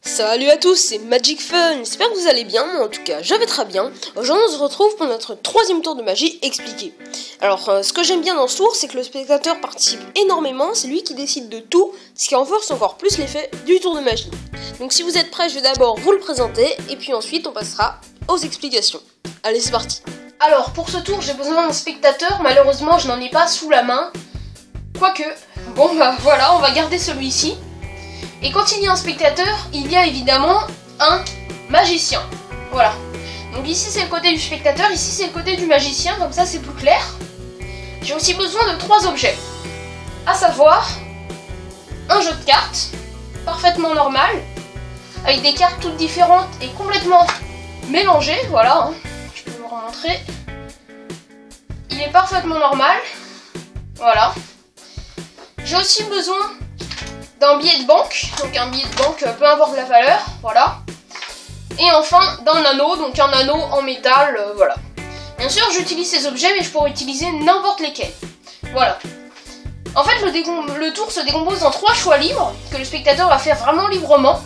Salut à tous, c'est Magic Fun, j'espère que vous allez bien, moi en tout cas je vais très bien. Aujourd'hui on se retrouve pour notre troisième tour de magie expliqué. Alors ce que j'aime bien dans ce tour, c'est que le spectateur participe énormément, c'est lui qui décide de tout, ce qui renforce encore plus l'effet du tour de magie. Donc si vous êtes prêts, je vais d'abord vous le présenter, et puis ensuite on passera aux explications. Allez, c'est parti. Alors pour ce tour j'ai besoin d'un spectateur, malheureusement je n'en ai pas sous la main. Quoique, bon bah voilà, on va garder celui-ci. Et quand il y a un spectateur, il y a évidemment un magicien. Voilà. Donc ici c'est le côté du spectateur, ici c'est le côté du magicien, comme ça c'est plus clair. J'ai aussi besoin de 3 objets. À savoir, un jeu de cartes, parfaitement normal, avec des cartes toutes différentes et complètement mélangées, voilà. Je peux vous remontrer. Il est parfaitement normal. Voilà. J'ai aussi besoin d'un billet de banque, donc un billet de banque peut avoir de la valeur, voilà. Et enfin d'un anneau, donc un anneau en métal, voilà. Bien sûr j'utilise ces objets, mais je pourrais utiliser n'importe lesquels. Voilà. En fait le tour se décompose en 3 choix libres, que le spectateur va faire vraiment librement.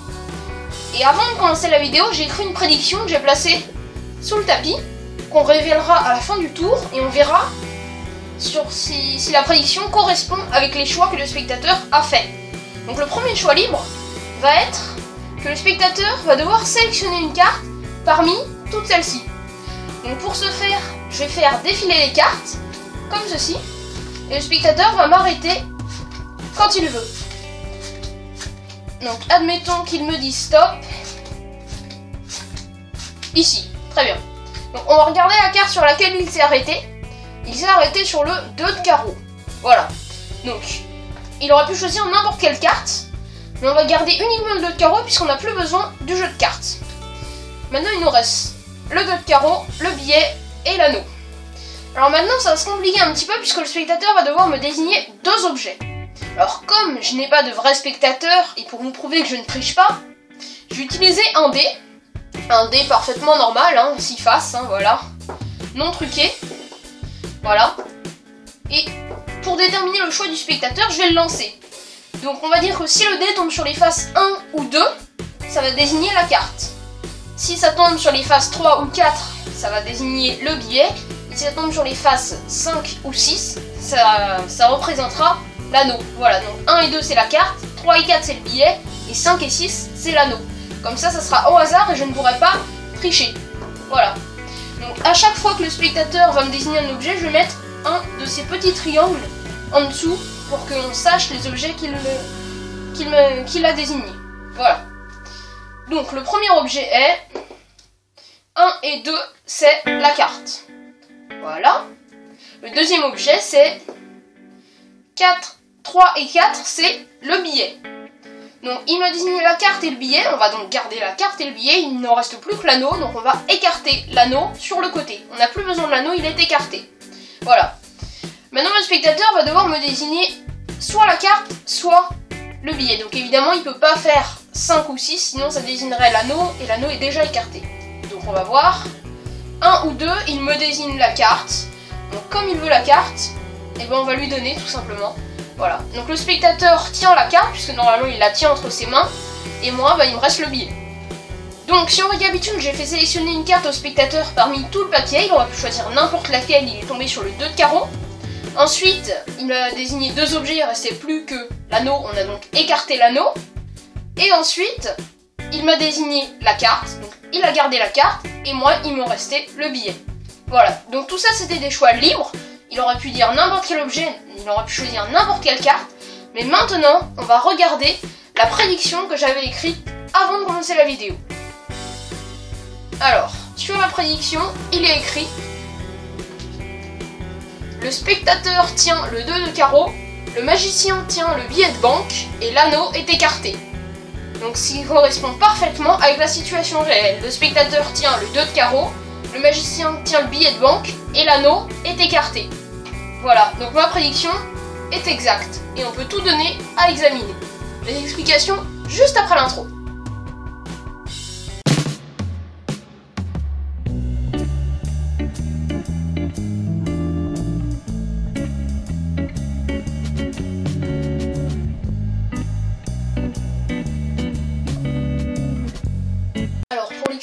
Et avant de commencer la vidéo, j'ai écrit une prédiction que j'ai placée sous le tapis, qu'on révélera à la fin du tour, et on verra si la prédiction correspond avec les choix que le spectateur a fait. Donc le premier choix libre va être que le spectateur va devoir sélectionner une carte parmi toutes celles-ci. Donc pour ce faire, je vais faire défiler les cartes, comme ceci, et le spectateur va m'arrêter quand il veut. Donc admettons qu'il me dise stop, ici, très bien. Donc on va regarder la carte sur laquelle il s'est arrêté. Il s'est arrêté sur le 2 de carreau, voilà. Donc il aurait pu choisir n'importe quelle carte, mais on va garder uniquement le 2 de carreau puisqu'on n'a plus besoin du jeu de cartes. Maintenant il nous reste le 2 de carreau, le billet et l'anneau. Alors maintenant ça va se compliquer un petit peu puisque le spectateur va devoir me désigner 2 objets. Alors comme je n'ai pas de vrai spectateur et pour vous prouver que je ne triche pas, je vais utiliser un dé parfaitement normal, 6 faces, voilà, non truqué, voilà. Et pour déterminer le choix du spectateur, je vais le lancer. Donc on va dire que si le dé tombe sur les faces 1 ou 2, ça va désigner la carte. Si ça tombe sur les faces 3 ou 4, ça va désigner le billet. Et si ça tombe sur les faces 5 ou 6, ça représentera l'anneau. Voilà, donc 1 et 2 c'est la carte, 3 et 4 c'est le billet, et 5 et 6 c'est l'anneau. Comme ça sera au hasard et je ne pourrai pas tricher. Voilà. Donc à chaque fois que le spectateur va me désigner un objet, je vais mettre un de ces petits triangles en dessous pour qu'on sache les objets qu'il a désignés. Voilà. Donc le premier objet est 1 et 2, c'est la carte. Voilà. Le deuxième objet c'est 3 et 4, c'est le billet. Donc il m'a désigné la carte et le billet, on va donc garder la carte et le billet, il ne reste plus que l'anneau, donc on va écarter l'anneau sur le côté. On n'a plus besoin de l'anneau, il est écarté. Voilà. Maintenant le spectateur va devoir me désigner soit la carte, soit le billet. Donc évidemment il ne peut pas faire 5 ou 6, sinon ça désignerait l'anneau, et l'anneau est déjà écarté. Donc on va voir. 1 ou 2, il me désigne la carte. Donc comme il veut la carte, et ben on va lui donner tout simplement. Voilà. Donc le spectateur tient la carte, puisque normalement il la tient entre ses mains, et moi il me reste le billet. Donc si on récapitule, j'ai fait sélectionner une carte au spectateur parmi tout le papier, il aurait pu choisir n'importe laquelle, il est tombé sur le 2 de carreau. Ensuite, il m'a désigné 2 objets, il ne restait plus que l'anneau, on a donc écarté l'anneau. Et ensuite, il m'a désigné la carte, donc il a gardé la carte, et moi il me restait le billet. Voilà, donc tout ça c'était des choix libres, il aurait pu dire n'importe quel objet, il aurait pu choisir n'importe quelle carte, mais maintenant on va regarder la prédiction que j'avais écrite avant de commencer la vidéo. Alors, sur la prédiction, il est écrit: le spectateur tient le 2 de carreau, le magicien tient le billet de banque et l'anneau est écarté. Donc ce qui correspond parfaitement avec la situation réelle. Le spectateur tient le 2 de carreau, le magicien tient le billet de banque et l'anneau est écarté. Voilà, donc ma prédiction est exacte et on peut tout donner à examiner. Les explications juste après l'intro.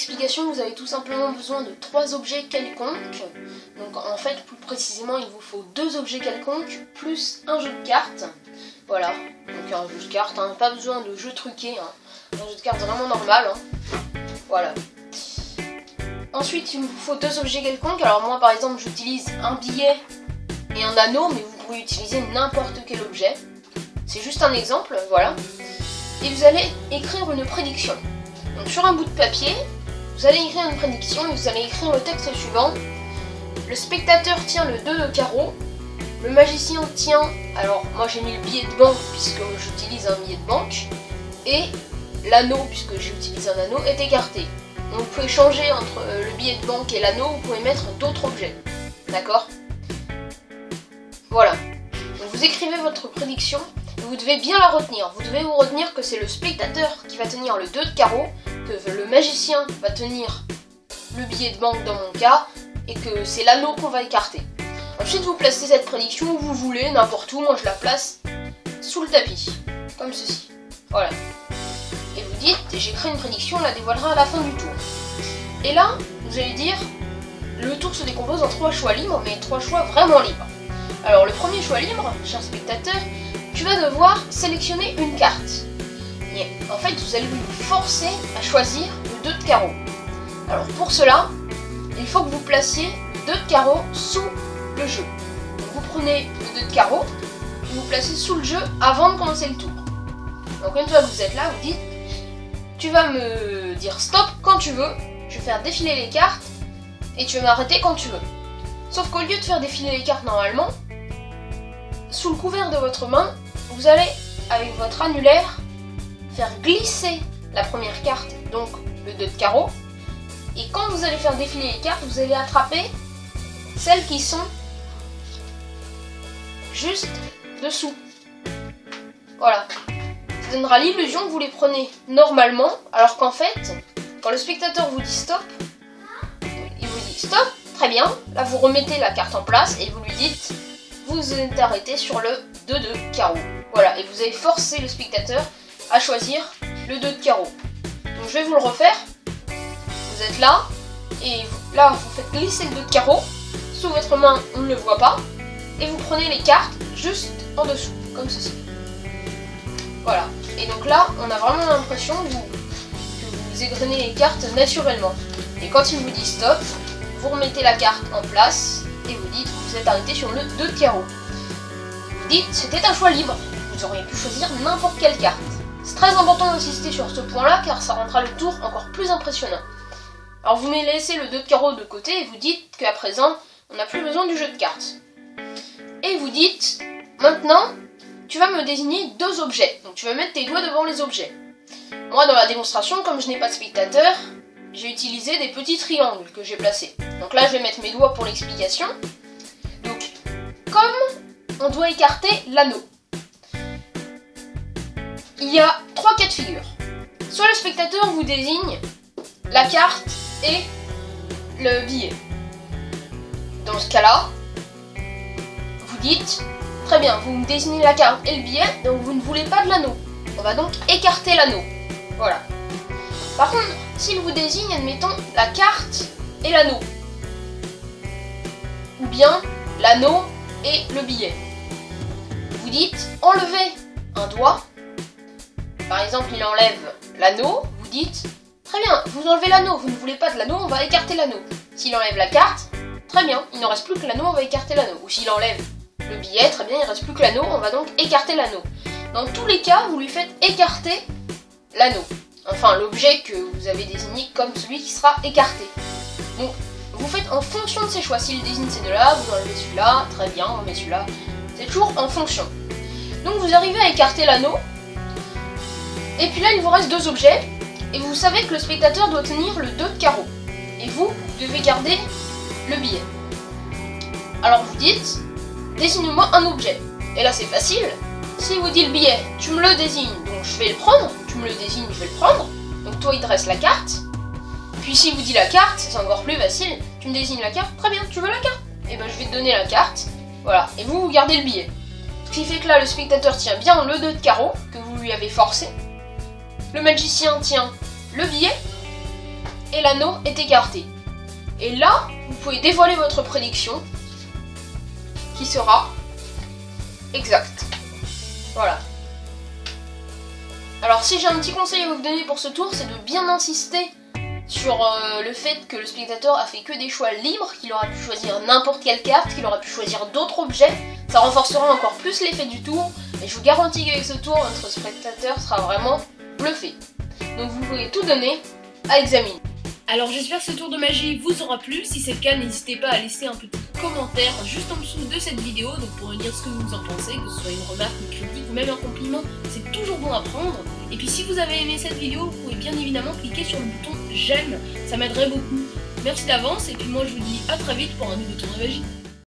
l'explication, vous avez tout simplement besoin de 3 objets quelconques. Donc en fait, plus précisément, il vous faut 2 objets quelconques plus un jeu de cartes. Voilà, donc un jeu de cartes, hein, pas besoin de jeu truqué, hein. Un jeu de cartes vraiment normal. Hein. Voilà. Ensuite, il vous faut 2 objets quelconques. Alors moi, par exemple, j'utilise un billet et un anneau, mais vous pouvez utiliser n'importe quel objet. C'est juste un exemple, voilà. Et vous allez écrire une prédiction. Donc sur un bout de papier, vous allez écrire une prédiction et vous allez écrire le texte suivant. Le spectateur tient le 2 de carreau. Le magicien tient, alors moi j'ai mis le billet de banque puisque j'utilise un billet de banque. Et l'anneau, puisque j'utilise un anneau, est écarté. Donc vous pouvez changer entre le billet de banque et l'anneau, vous pouvez mettre d'autres objets. D'accord? Voilà. Donc vous écrivez votre prédiction. Vous devez bien la retenir. Vous devez vous retenir que c'est le spectateur qui va tenir le 2 de carreau, que le magicien va tenir le billet de banque dans mon cas, et que c'est l'anneau qu'on va écarter. Ensuite, vous placez cette prédiction où vous voulez, n'importe où. Moi, je la place sous le tapis, comme ceci. Voilà. Et vous dites, j'écris une prédiction, on la dévoilera à la fin du tour. Et là, vous allez dire, le tour se décompose en 3 choix libres, mais 3 choix vraiment libres. Alors, le premier choix libre, cher spectateur, tu vas devoir sélectionner une carte. Et en fait, vous allez vous forcer à choisir le 2 de carreau. Alors pour cela, il faut que vous placiez le 2 de carreau sous le jeu. Donc, vous prenez le 2 de carreau et vous placez sous le jeu avant de commencer le tour. Donc une fois que vous êtes là, vous dites, tu vas me dire stop quand tu veux, je vais faire défiler les cartes et tu vas m'arrêter quand tu veux. Sauf qu'au lieu de faire défiler les cartes normalement, sous le couvert de votre main, vous allez, avec votre annulaire, faire glisser la première carte, donc le 2 de carreau. Et quand vous allez faire défiler les cartes, vous allez attraper celles qui sont juste dessous. Voilà. Ça donnera l'illusion que vous les prenez normalement, alors qu'en fait, quand le spectateur vous dit stop, il vous dit stop, très bien. Là, vous remettez la carte en place et vous lui dites, vous êtes arrêté sur le 2 de carreau. Voilà, et vous avez forcé le spectateur à choisir le 2 de carreau. Donc je vais vous le refaire. Vous êtes là, et là vous faites glisser le 2 de carreau. Sous votre main, on ne le voit pas. Et vous prenez les cartes juste en dessous, comme ceci. Voilà. Et donc là, on a vraiment l'impression que vous égrenez les cartes naturellement. Et quand il vous dit stop, vous remettez la carte en place et vous dites que vous êtes arrêté sur le 2 de carreau. Vous dites c'était un choix libre. Vous auriez pu choisir n'importe quelle carte. C'est très important d'insister sur ce point-là car ça rendra le tour encore plus impressionnant. Alors vous laissez le 2 de carreau de côté et vous dites qu'à présent, on n'a plus besoin du jeu de cartes. Et vous dites, maintenant, tu vas me désigner 2 objets. Donc tu vas mettre tes doigts devant les objets. Moi, dans la démonstration, comme je n'ai pas de spectateur, j'ai utilisé des petits triangles que j'ai placés. Donc là, je vais mettre mes doigts pour l'explication. Donc, comme on doit écarter l'anneau, il y a 3 cas de figure. Soit le spectateur vous désigne la carte et le billet. Dans ce cas-là, vous dites, très bien, vous me désignez la carte et le billet, donc vous ne voulez pas de l'anneau. On va donc écarter l'anneau. Voilà. Par contre, s'il vous désigne, admettons, la carte et l'anneau, ou bien l'anneau et le billet, vous dites, enlevez un doigt. Par exemple, il enlève l'anneau, vous dites, très bien, vous enlevez l'anneau, vous ne voulez pas de l'anneau, on va écarter l'anneau. S'il enlève la carte, très bien, il ne reste plus que l'anneau, on va écarter l'anneau. Ou s'il enlève le billet, très bien, il ne reste plus que l'anneau, on va donc écarter l'anneau. Dans tous les cas, vous lui faites écarter l'anneau. Enfin, l'objet que vous avez désigné comme celui qui sera écarté. Donc, vous faites en fonction de ses choix. S'il désigne ces deux-là, vous enlevez celui-là, très bien, on met celui-là. C'est toujours en fonction. Donc, vous arrivez à écarter l'anneau. Et puis là, il vous reste 2 objets. Et vous savez que le spectateur doit tenir le 2 de carreau. Et vous devez garder le billet. Alors vous dites, désigne-moi un objet. Et là c'est facile. S'il vous dit le billet, tu me le désignes, donc je vais le prendre. Tu me le désignes, je vais le prendre. Donc toi il te reste la carte. Puis s'il vous dit la carte, c'est encore plus facile. Tu me désignes la carte, très bien, tu veux la carte? Et ben je vais te donner la carte. Voilà, et vous gardez le billet. Ce qui fait que là le spectateur tient bien le 2 de carreau que vous lui avez forcé. Le magicien tient le billet. et l'anneau est écarté. Et là, vous pouvez dévoiler votre prédiction qui sera exacte. Voilà. Alors si j'ai un petit conseil à vous donner pour ce tour, c'est de bien insister sur le fait que le spectateur a fait que des choix libres, qu'il aura pu choisir n'importe quelle carte, qu'il aura pu choisir d'autres objets. Ça renforcera encore plus l'effet du tour, et je vous garantis qu'avec ce tour, votre spectateur sera vraiment bluffé. Donc vous pourrez tout donner à examiner. Alors j'espère que ce tour de magie vous aura plu. Si c'est le cas, n'hésitez pas à laisser un petit commentaire juste en dessous de cette vidéo, donc pour me dire ce que vous en pensez, que ce soit une remarque, une critique ou même un compliment, c'est toujours bon à prendre. Et puis si vous avez aimé cette vidéo, vous pouvez bien évidemment cliquer sur le bouton j'aime, ça m'aiderait beaucoup. Merci d'avance, et puis moi je vous dis à très vite pour un nouveau tour de magie.